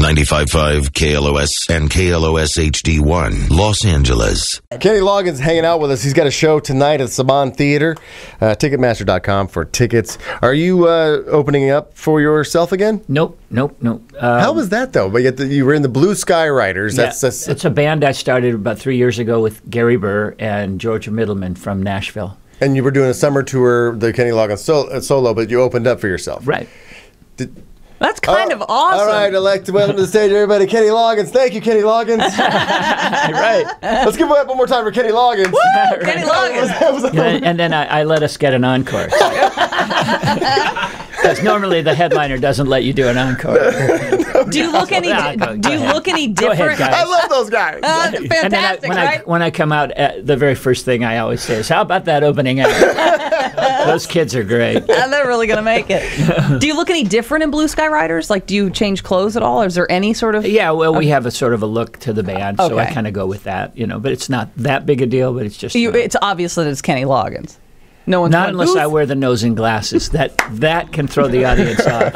95.5 KLOS and KLOS HD1, Los Angeles. Kenny Loggins hanging out with us. He's got a show tonight at Saban Theater. Ticketmaster.com for tickets. Are you opening up for yourself again? Nope. How was that, though? But yet you were in the Blue Sky Riders. It's a band I started about 3 years ago with Gary Burr and Georgia Middleman from Nashville. And you were doing a summer tour, the Kenny Loggins solo, but you opened up for yourself. Right. That's kind of awesome. All right, I'd like to welcome to the stage, everybody, Kenny Loggins. Thank you, Kenny Loggins. Right. Let's give it up one more time for Kenny Loggins. Woo! Kenny Loggins. And then I let us get an encore. Because normally the headliner doesn't let you do an encore. Do you look any different? Go ahead, guys. I love those guys. Fantastic, right? When I come out, the very first thing I always say is, how about that opening act? Those kids are great. They're really going to make it. Do you look any different in Blue Sky Riders? Like, do you change clothes at all? Or is there any sort of... Yeah, well, we have a sort of a look to the band, so I Okay. kind of go with that, but it's not that big a deal, but it's just... It's obvious that it's Kenny Loggins. No one's not going, unless "Who's-" I wear the nose and glasses. That can throw the audience off.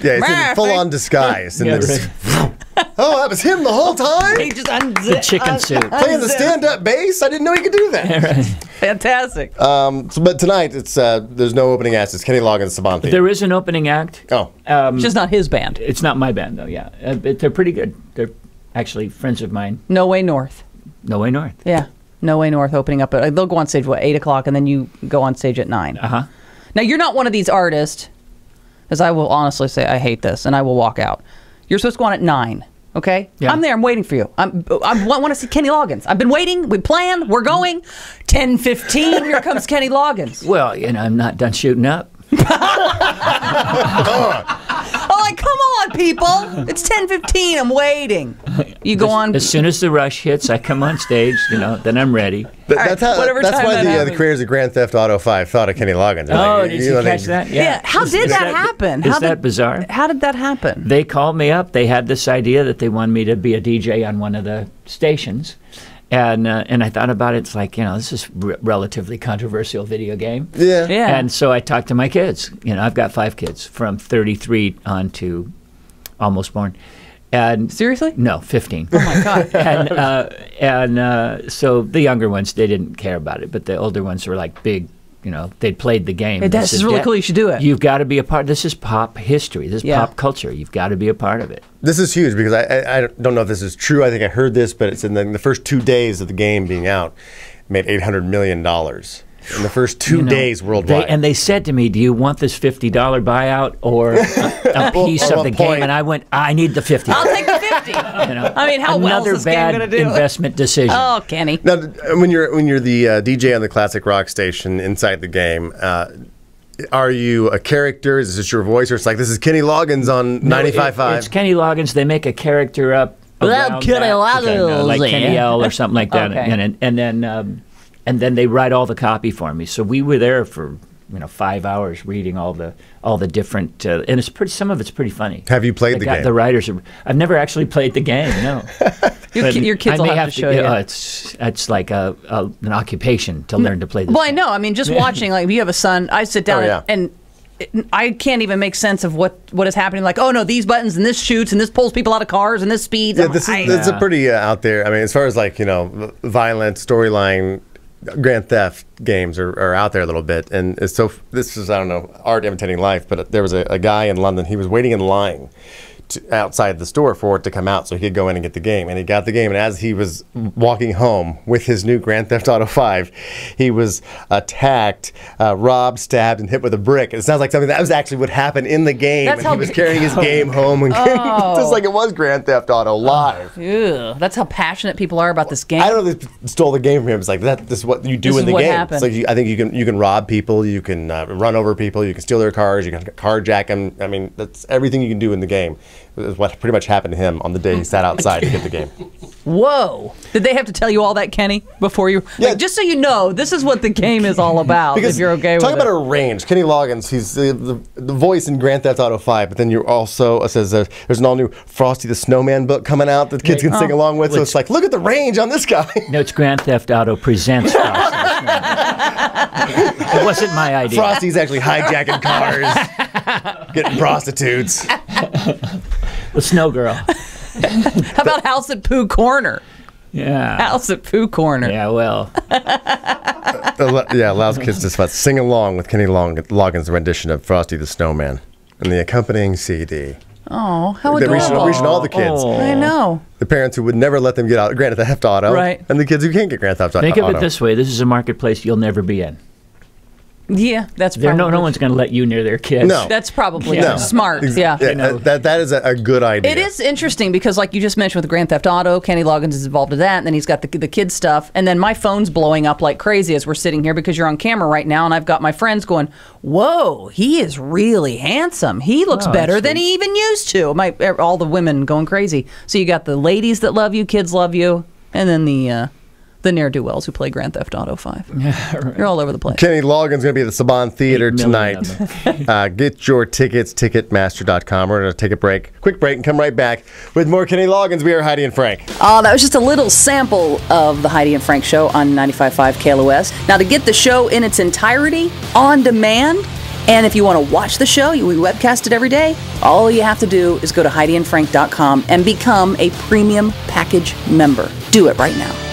Yeah, it's in full-on disguise. And Yeah, it's, right. oh, that was him the whole time? He just The chicken suit. Playing the stand-up bass? I didn't know he could do that. Right. Fantastic. But tonight, it's there's no opening acts. It's Kenny Loggins, Saban Theater. There is an opening act. Oh. Just not his band. It's not my band, though, yeah. They're pretty good. They're actually friends of mine. No Way North. No Way North. Yeah. No Way North opening up. They'll go on stage, 8 o'clock, and then you go on stage at 9. Uh-huh. Now, you're not one of these artists, as I will honestly say, I hate this, and I will walk out. You're supposed to go on at 9, okay? Yeah. I'm there. I'm waiting for you. I want to see Kenny Loggins. I've been waiting. We planned. We're going. 10:15, here comes Kenny Loggins. Well, I'm not done shooting up. Oh, like, come on, people. It's 10:15. I'm waiting. You go on. As soon as the rush hits, I come on stage, then I'm ready. That's right, whatever that's time why that the happens. creators of Grand Theft Auto 5 thought of Kenny Loggins. Oh, did you catch that? Yeah. How did that happen? Is that bizarre? How did that happen? They called me up. They had this idea that they wanted me to be a DJ on one of the stations. And I thought about it. It's like, this is relatively controversial video game. Yeah. Yeah. And so I talked to my kids. I've got 5 kids from 33 on to almost born. And Seriously? No, 15. Oh my God. and so the younger ones, they didn't care about it, but the older ones were like big. They'd played the game. Hey, this is really cool. You should do it. You've got to be a part. This is pop history. This is pop culture. You've got to be a part of it. This is huge because I don't know if this is true. I think I heard this, but it's in the first 2 days of the game being out, it made $800 million in the first 2 days worldwide. And they said to me, do you want this $50 buyout or a piece of the game? And I went, I need the 50. I'll take the 50. I mean, how well is this game going to do? Another bad investment decision. Oh, Kenny. Now, when you're the DJ on the classic rock station inside the game, are you a character? Is this your voice, or it's like this is Kenny Loggins on 95.5? It's Kenny Loggins. They make a character up. Well, Kenny Loggins, like Kenny L or something like that. Okay. And then they write all the copy for me. So we were there for 5 hours reading all the different, and it's pretty. Some of it's pretty funny. Have you played the game? The writers are. I've never actually played the game. No. Your kids will have to show you. It's like an occupation to learn to play this. Well, game. I know. I mean, just watching. Like, if you have a son, I sit down and I can't even make sense of what is happening. Like, oh no, these buttons and this shoots and this pulls people out of cars and this speeds. Yeah, this is a pretty out there. I mean, as far as violent storyline. Grand Theft games are out there a little bit, and this is, I don't know, art imitating life, but there was a guy in London. He was waiting in line outside the store for it to come out so he could go in and get the game, and he got the game, and as he was walking home with his new Grand Theft Auto 5, he was attacked, robbed, stabbed, and hit with a brick. It sounds like something that was actually what happened in the game. That's and he was carrying his game home, and just like it was Grand Theft Auto live. Ew, that's how passionate people are about this game. I don't know if they stole the game from him. It's like this is what you do in the game. It's like I think you can rob people, you can run over people, you can steal their cars, you can carjack them. I mean, that's everything you can do in the game. Is what pretty much happened to him on the day he sat outside to get the game. Whoa! Did they have to tell you all that, Kenny, before you? Yeah. Like, just so you know, this is what the game is all about. Because if you're okay with it. Talk about a range. Kenny Loggins, he's the voice in Grand Theft Auto 5, but then you also says there's an all new Frosty the Snowman book coming out that kids can sing along with. So it's like, look at the range on this guy. No, it's Grand Theft Auto presents Frosty the Snowman. It wasn't my idea. Frosty's actually hijacking cars, getting prostitutes. The Snow Girl. How about House at Pooh Corner? Yeah. House at Pooh Corner. Yeah, well. Yeah, allows kids to sing along with Kenny Loggins' rendition of Frosty the Snowman and the accompanying CD. Oh, how They're adorable. reaching all the kids. Oh. I know. The parents who would never let them get out Grand Theft Auto. Right. And the kids who can't get Grand Theft Auto. Think of it this way. This is a marketplace you'll never be in. Yeah, that's There, probably... no one's going to let you near their kids. No. That's probably No. smart, yeah. That is a good idea. It is interesting because, like you just mentioned with Grand Theft Auto, Kenny Loggins is involved in that, and then he's got the kids stuff, and then my phone's blowing up like crazy as we're sitting here because you're on camera right now, and I've got my friends going, "Whoa, he is really handsome. He looks better than he even used to." All the women going crazy. So you got the ladies that love you, kids love you, and then the ne'er-do-wells who play Grand Theft Auto 5. Yeah, right. You're all over the place. Kenny Loggins going to be at the Saban Theater 8 million tonight. Get your tickets, Ticketmaster.com. We're going to take a quick break, and come right back with more Kenny Loggins. We are Heidi and Frank. That was just a little sample of the Heidi and Frank show on 95.5 KLOS. Now, to get the show in its entirety, on demand, and if you want to watch the show, we webcast it every day, all you have to do is go to HeidiandFrank.com and become a premium package member. Do it right now.